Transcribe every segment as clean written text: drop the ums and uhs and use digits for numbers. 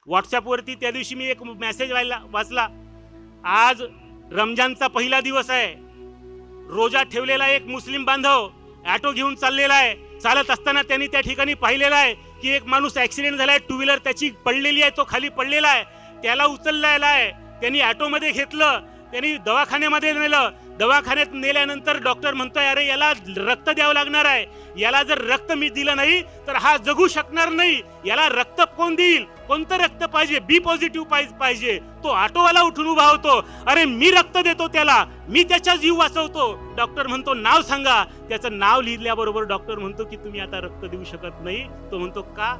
व्हॉट्सअपवरती त्या दिवशी मी एक मेसेज वाचला, आज रमजानचा पहिला दिवस आहे, रोजा ठेवलेला एक मुस्लिम बांधव ऑटो घेऊन चाललेला आहे. चालत असताना त्यांनी त्या ठिकाणी पाहिलेला आहे की एक माणूस ऍक्सिडेंट झालाय, टू व्हीलर त्याची पडलेली आहे, तो खाली पडलेला आहे. त्याला उचललेला आहे, त्यांनी ऑटोमध्ये घेतलं, त्यांनी दवाखान्यामध्ये नेलं. दवाखान्यात नेल्यानंतर डॉक्टर म्हणतोय अरे याला रक्त द्यावं लागणार आहे, याला जर रक्त मी दिलं नाही तर हा जगू शकणार नाही. याला रक्त कोण देईल, कोणतं रक्त पाहिजे, बी पॉझिटिव्ह पाहिजे. तो ऑटोवाला उठून उभा होतो, अरे मी रक्त देतो त्याला, मी त्याचा जीव वाचवतो. डॉक्टर म्हणतो नाव सांगा. त्याचं नाव लिहिल्याबरोबर डॉक्टर म्हणतो की तुम्ही आता रक्त देऊ शकत नाही. तो म्हणतो का?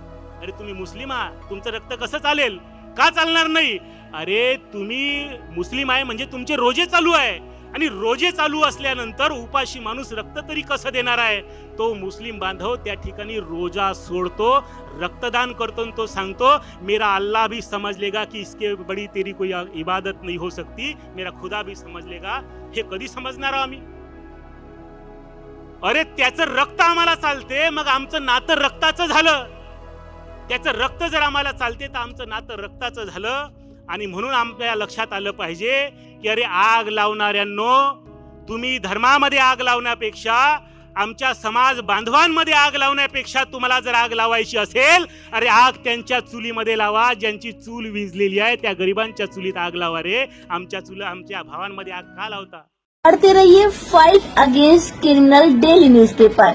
अरे तुम्ही मुस्लिम आहात, तुमचं रक्त कसं चालेल, का चालणार नाही? अरे तुम्ही मुस्लिम आहे म्हणजे तुमचे रोजे चालू आहे, आणि रोजे चालू असल्यानंतर उपाशी माणूस रक्त तरी कसं देणार आहे? तो मुस्लिम बांधव त्या ठिकाणी रोजा सोडतो, रक्तदान करतो. तो सांगतो मेरा अल्लाह भी समझ लेगा कि इसके बड़ी तेरी कोई इबादत नहीं हो सकती, मेरा खुदा भी समझ लेगा. हे कधी समजणार आम्ही? अरे त्याचं रक्त आम्हाला चालते, मग आमचं नातं रक्ताचं झालं. त्याचं रक्त जर आम्हाला चालते तर आमचं नातं रक्ताचं झालं. आणि म्हणून आपल्या लक्षात आलं पाहिजे की अरे आग लावणाऱ्यांनो, तुम्ही धर्मामध्ये आग लावण्यापेक्षा, आमच्या समाज बांधवांमध्ये आग लावण्यापेक्षा तुम्हाला जर आग लावायची असेल, अरे आग त्यांच्या चुलीमध्ये लावा, ज्यांची चूल विझलेली आहे त्या गरिबांच्या चुलीत आग लावा रे. आमच्या भावांमध्ये आग का लावता? पढ़ते रहिए fight against criminal daily newspaper.